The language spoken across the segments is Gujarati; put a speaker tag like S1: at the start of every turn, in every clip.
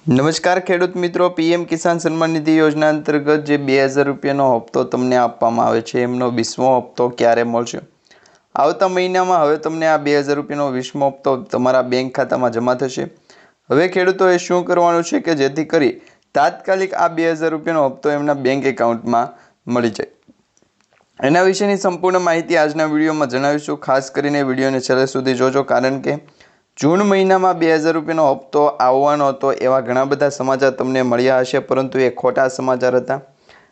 S1: નમસ્કાર ખેડૂત મિત્રો, પીએમ કિસાન સન્માન નિધિ યોજના અંતર્ગત જે 2000 રૂપિયાનો હપ્તો તમને આપવામાં આવે છે એમનો 20મો હપ્તો ક્યારે મળશે? આવતા મહિનામાં હવે તમને આ 2000 રૂપિયાનો 20મો હપ્તો તમારા બેંક ખાતામાં જમા થશે। હવે ખેડૂતોએ શું કરવાનું છે કે જેથી કરી તાત્કાલિક આ 2000 રૂપિયાનો હપ્તો એમના બેંક એકાઉન્ટમાં મળી જાય, એના વિશેની સંપૂર્ણ માહિતી આજના વિડીયોમાં જણાવીશું। ખાસ કરીને વિડીયોને છેલ્લે સુધી જોજો, કારણ કે જૂન મહિનામાં 2000 રૂપિયાનો હપ્તો આવવાનો હતો એવા ઘણા બધા સમાચાર તમને મળ્યા હશે, પરંતુ એ ખોટા સમાચાર હતા।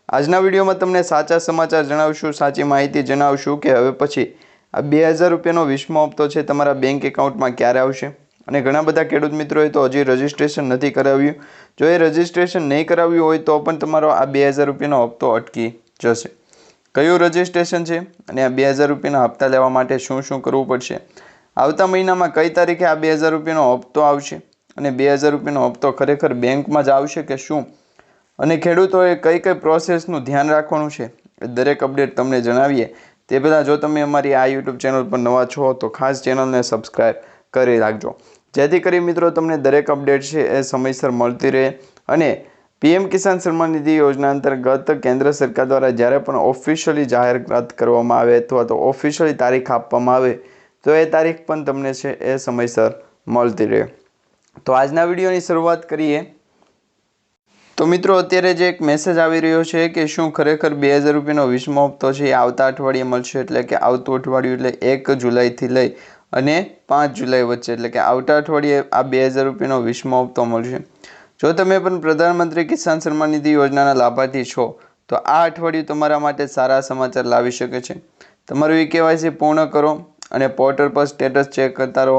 S1: આજના વિડીયોમાં તમને સાચા સમાચાર જણાવશું, સાચી માહિતી જણાવશું કે હવે પછી આ 2000 રૂપિયાનો 20મો હપ્તો છે તમારા બેંક એકાઉન્ટમાં ક્યારે આવશે। અને ઘણા બધા ખેડૂત મિત્રોએ તો હજી રજીસ્ટ્રેશન નથી કરાવ્યું। જો એ રજીસ્ટ્રેશન નહીં કરાવ્યું હોય તો પણ તમારો આ 2000 રૂપિયાનો હપ્તો અટકી જશે। કયું રજીસ્ટ્રેશન છે અને આ 2000 રૂપિયાના હપ્તા લેવા માટે શું શું કરવું પડશે, આવતા મહિનામાં કઈ તારીખે આ 2000 રૂપિયાનો હપ્તો આવશે અને 2000 રૂપિયાનો હપ્તો ખરેખર બેંકમાં જ આવશે કે શું, અને ખેડૂતોએ કઈ કઈ પ્રોસેસનું ધ્યાન રાખવાનું છે, દરેક અપડેટ તમને જણાવીએ તે પહેલાં જો તમે અમારી આ યુટ્યુબ ચેનલ પર નવા છો તો ખાસ ચેનલને સબસ્ક્રાઈબ કરી રાખજો, જેથી કરી મિત્રો તમને દરેક અપડેટ છે એ સમયસર મળતી રહે। અને પીએમ કિસાન સન્માન નિધિ યોજના અંતર્ગત કેન્દ્ર સરકાર દ્વારા જ્યારે પણ ઓફિશિયલી જાહેરાત કરવામાં આવે અથવા તો ઓફિશિયલી તારીખ આપવામાં આવે તો એ તારીખ પણ તમને છે એ સમયસર મળતી રહે। તો આજના વિડીયોની શરૂઆત કરીએ તો મિત્રો, અત્યારે જે એક મેસેજ આવી રહ્યો છે કે શું ખરેખર 2000 રૂપિયાનો 20મો હપ્તો છે એ આવતા અઠવાડિયે મળશે, એટલે કે આવતું અઠવાડિયું એટલે 1 જુલાઈથી લઈ અને 5 જુલાઈ વચ્ચે, એટલે કે આવતા અઠવાડિયે આ 2000 રૂપિયાનો 20મો હપ્તો મળશે। જો તમે પણ પ્રધાનમંત્રી કિસાન સન્માન નિધિ યોજનાના લાભાર્થી છો તો આ અઠવાડિયું તમારા માટે સારા સમાચાર લાવી શકે છે। તમારું KYC પૂર્ણ કરો અને પોર્ટલ પર સ્ટેટસ ચેક કરતા રહો,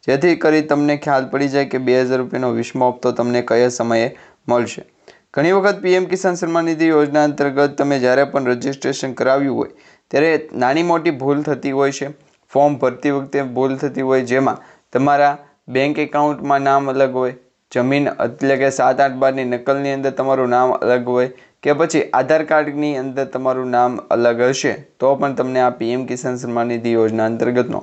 S1: જેથી કરી તમને ખ્યાલ પડી જાય કે 2000 રૂપિયાનો 20મો હપ્તો તમને કયા સમયે મળશે। ઘણી વખત પીએમ કિસાન સન્માન નિધિ યોજના અંતર્ગત તમે જ્યારે પણ રજીસ્ટ્રેશન કરાવ્યું હોય ત્યારે નાની મોટી ભૂલ થતી હોય છે, ફોર્મ ભરતી વખતે ભૂલ થતી હોય, જેમાં તમારા બેંક એકાઉન્ટમાં નામ અલગ હોય, જમીન એટલે કે 7-8-12ની નકલની અંદર તમારું નામ અલગ હોય કે પછી આધાર કાર્ડની અંદર તમારું નામ અલગ હશે તો પણ તમને આ પીએમ કિસાન સન્માન નિધિ યોજના અંતર્ગતનો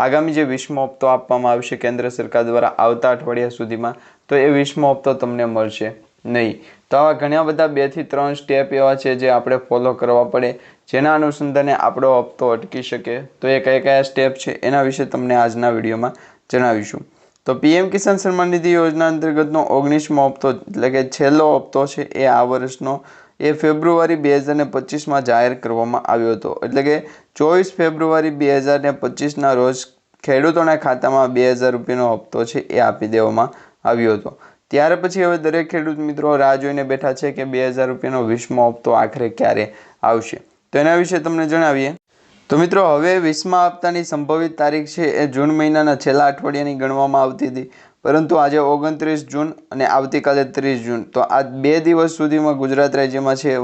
S1: આગામી જે 20મો હપ્તો આપવામાં આવશે કેન્દ્ર સરકાર દ્વારા આવતા અઠવાડિયા સુધીમાં, તો એ 20મો હપ્તો તમને મળશે નહીં। તો આવા ઘણા બધા 2 થી 3 સ્ટેપ એવા છે જે આપણે ફોલો કરવા પડે, જેના અનુસંધાને આપણો હપ્તો અટકી શકે। તો એ કયા કયા સ્ટેપ છે એના વિશે તમને આજના વિડીયોમાં જણાવીશું। તો પીએમ કિસાન સન્માન નિધિ યોજના અંતર્ગતનો 19મો હપ્તો એટલે કે છેલ્લો હપ્તો છે એ આ વર્ષનો એ ફેબ્રુઆરી 2025માં જાહેર કરવામાં આવ્યો હતો, એટલે કે 24 ફેબ્રુઆરી 2025ના રોજ ખેડૂતોના ખાતામાં 2000 રૂપિયાનો હપ્તો છે એ આપી દેવામાં આવ્યો હતો। ત્યાર પછી હવે દરેક ખેડૂત મિત્રો રાહ જોઈને બેઠા છે કે 2000 રૂપિયાનો 20મો હપ્તો આખરે ક્યારે આવશે, તો એના વિશે તમને જણાવીએ તો મિત્રો, હવે 20મા હપ્તાની સંભવિત તારીખ છે એ જૂન મહિનાના છેલ્લા અઠવાડિયાની ગણવામાં આવતી હતી, પરંતુ આજે 29 જૂન અને આવતીકાલે 30 જૂન, તો આ 2 દિવસ સુધીમાં ગુજરાત રાજ્યમાં છે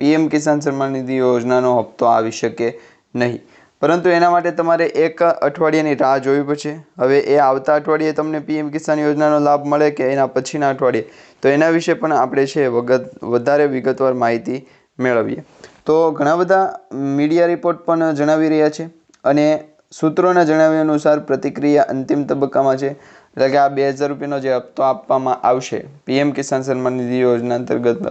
S1: પીએમ કિસાન સન્માન નિધિ યોજનાનો હપ્તો આવી શકે નહીં, પરંતુ એના માટે તમારે 1 અઠવાડિયાની રાહ જોવી પડશે। હવે એ આવતા અઠવાડિયે તમને પીએમ કિસાન યોજનાનો લાભ મળે કે એના પછીના અઠવાડિયે, તો એના વિશે પણ આપણે છે વધારે વિગતવાર માહિતી મેળવીએ। તો ઘણા બધા મીડિયા રિપોર્ટ પણ જણાવી રહ્યા છે અને સૂત્રોના જણાવ્યા અનુસાર પ્રતિક્રિયા અંતિમ તબક્કામાં છે, એટલે કે આ 2000 રૂપિયાનો જે હપ્તો આપવામાં આવશે પીએમ કિસાન સન્માન નિધિ યોજના અંતર્ગત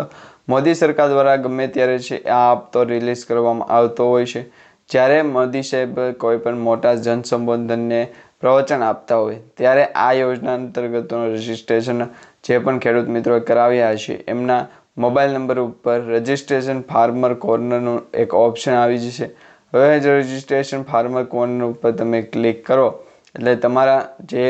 S1: મોદી સરકાર દ્વારા ગમે ત્યારે છે આ હપ્તો રિલીઝ કરવામાં આવતો હોય છે। જ્યારે મોદી સાહેબ કોઈ પણ મોટા જનસંબોધનને પ્રવચન આપતા હોય ત્યારે આ યોજના અંતર્ગતનું રજીસ્ટ્રેશન જે પણ ખેડૂત મિત્રોએ કરાવ્યા હશે એમના મોબાઈલ નંબર ઉપર રજીસ્ટ્રેશન ફાર્મર કોર્નરનું એક ઓપ્શન આવી જશે। હવે જ રજીસ્ટ્રેશન ફાર્મર કોર્નર ઉપર તમે ક્લિક કરો એટલે તમારા જે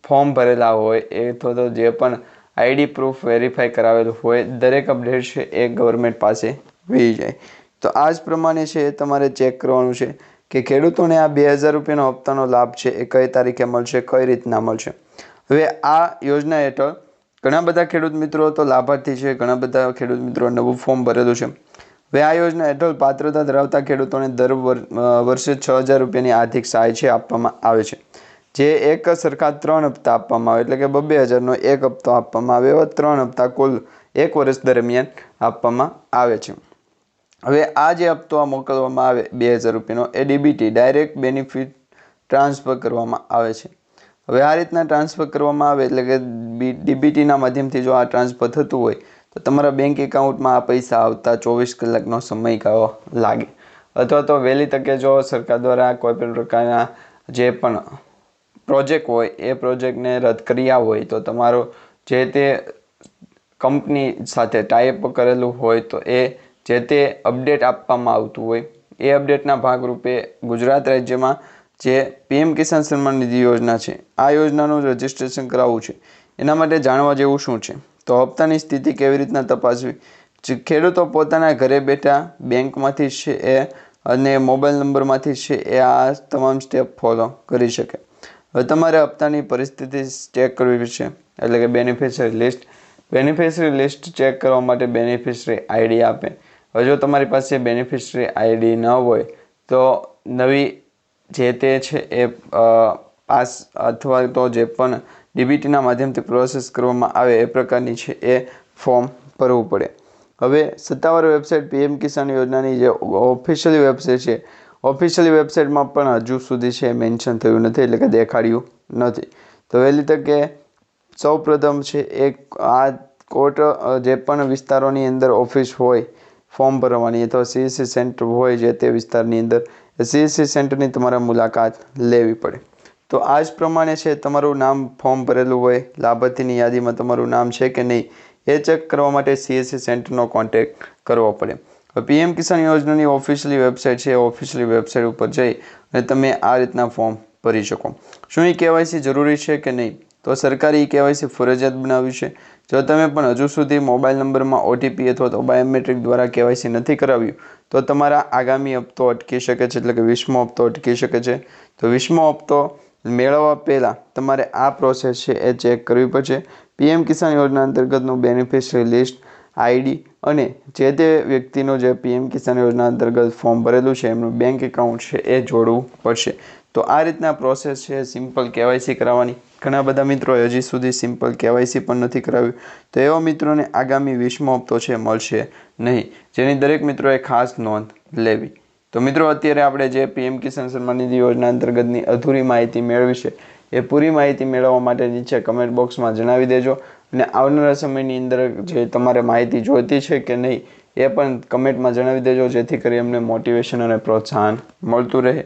S1: ફોર્મ ભરેલા હોય એ અથવા તો જે પણ આઈડી પ્રૂફ વેરીફાઈ કરાવેલું હોય દરેક અપડેટ છે એ ગવર્મેન્ટ પાસે વહી જાય। તો આ જ પ્રમાણે છે તમારે ચેક કરવાનું છે કે ખેડૂતોને આ 2000 રૂપિયાનો હપ્તાનો લાભ છે એ કઈ તારીખે મળશે, કઈ રીતના મળશે। હવે આ યોજના હેઠળ ઘણા બધા ખેડૂત મિત્રો તો લાભાર્થી છે, ઘણા બધા ખેડૂત મિત્રો નવું ફોર્મ ભરેલું છે। હવે આ યોજના હેઠળ પાત્રતા ધરાવતા ખેડૂતોને દર વર્ષે 6000 રૂપિયાની આર્થિક સહાય છે આપવામાં આવે છે, જે એક સરખા 3 હપ્તા આપવામાં આવે, એટલે કે 2000નો એક હપ્તો આપવામાં આવે, એવા 3 હપ્તા કુલ 1 વર્ષ દરમિયાન આપવામાં આવે છે। હવે આ જે હપ્તો મોકલવામાં આવે 2000 રૂપિયાનો એ ડીબીટી ડાયરેક્ટ બેનિફિટ ટ્રાન્સફર કરવામાં આવે છે। હવે આ રીતના ટ્રાન્સફર કરવામાં આવે એટલે કે ડીબીટીના માધ્યમથી જો આ ટ્રાન્સફર થતું હોય તો તમારા બેંક એકાઉન્ટમાં આ પૈસા આવતા 24 કલાકનો સમયગાળો લાગે, અથવા તો વહેલી તકે જો સરકાર દ્વારા કોઈપણ પ્રકારના જે પણ પ્રોજેક્ટ હોય એ પ્રોજેક્ટને રદ કર્યા હોય તો તમારો જે તે કંપની સાથે ટાઈઅપ કરેલું હોય તો એ જે તે અપડેટ આપવામાં આવતું હોય એ અપડેટના ભાગરૂપે ગુજરાત રાજ્યમાં જે પીએમ કિસાન સન્માન નિધિ યોજના છે આ યોજનાનું રજિસ્ટ્રેશન કરાવવું છે. એના માટે જાણવા જેવું શું છે તો હપ્તાની સ્થિતિ કેવી રીતના તપાસવી, ખેડૂતો પોતાના ઘરે બેઠા બેંકમાંથી છે એ અને મોબાઈલ નંબરમાંથી છે એ આ તમામ સ્ટેપ ફોલો કરી શકે. હવે તમારે હપ્તાની પરિસ્થિતિ ચેક કરવી છે એટલે કે બેનિફિશરી લિસ્ટ ચેક કરવા માટે બેનિફિશરી આઈડી આપે. હવે જો તમારી પાસે બેનિફિશરી આઈડી ન હોય તો નવી જે તે છે એ પાસ અથવા તો જે પણ ડીબીટીના માધ્યમથી પ્રોસેસ કરવામાં આવે એ પ્રકારની છે એ ફોર્મ ભરવું પડે. હવે સત્તાવાર વેબસાઇટ પીએમ કિસાન યોજનાની જે ઓફિશિયલી વેબસાઇટ છે ઓફિશિયલી વેબસાઇટમાં પણ હજુ સુધી છે મેન્શન થયું નથી એટલે કે દેખાડ્યું નથી. તો વહેલી તકે સૌપ્રથમ છે એક આ કોર્ટ જે પણ વિસ્તારોની અંદર ઓફિસ હોય ફોર્મ ભરવાની અથવા સીએસસી સેન્ટર હોય જે તે વિસ્તારની અંદર સીએસસી સેન્ટરની તમારે મુલાકાત લેવી પડે. તો આ જ પ્રમાણે છે તમારું નામ ફોર્મ ભરેલું હોય લાભાર્થીની યાદીમાં તમારું નામ છે કે નહીં એ ચેક કરવા માટે સીએસસી સેન્ટરનો કોન્ટેક્ટ કરવો પડે. પીએમ કિસાન યોજનાની ઓફિશિયલી વેબસાઇટ છે ઓફિશિયલી વેબસાઇટ ઉપર જઈ અને તમે આ રીતના ફોર્મ ભરી શકો. શું એ કેવાયસી જરૂરી છે કે નહીં તો સરકારે કેવાયસી ફરજિયાત બનાવ્યું છે. જો તમે પણ હજુ સુધી મોબાઈલ નંબરમાં ઓટીપી અથવા તો બાયોમેટ્રિક દ્વારા કેવાયસી નથી કરાવ્યું તો તમારા આગામી હપ્તો અટકી શકે છે એટલે કે 20મો હપ્તો અટકી શકે છે. તો 20મો હપ્તો મેળવવા પહેલાં તમારે આ પ્રોસેસ છે એ ચેક કરવી પડશે. પીએમ કિસાન યોજના અંતર્ગતનું બેનિફિશરી લિસ્ટ આઈડી અને જે તે વ્યક્તિનું જે પીએમ કિસાન યોજના અંતર્ગત ફોર્મ ભરેલું છે એમનું બેંક એકાઉન્ટ છે એ જોડવું પડશે. તો આ રીતના પ્રોસેસ છે સિમ્પલ કેવાયસી કરાવવાની. ઘણા બધા મિત્રો હજી સુધી સિમ્પલ કેવાયસી પણ નથી કરાવ્યું તો એવા મિત્રોને આગામી 20મો હપ્તો છે મળશે નહીં, જેની દરેક મિત્રોએ ખાસ નોંધ લેવી. તો મિત્રો અત્યારે આપણે જે પીએમ કિસાન સન્માન નિધિ યોજના અંતર્ગતની અધૂરી માહિતી મેળવી છે એ પૂરી માહિતી મેળવવા માટે નીચે કમેન્ટ બોક્સમાં જણાવી દેજો અને આવનારા સમયની અંદર જે તમારે માહિતી જોઈતી છે કે નહીં એ પણ કમેન્ટમાં જણાવી દેજો જેથી કરી અમને મોટિવેશન અને પ્રોત્સાહન મળતું રહે.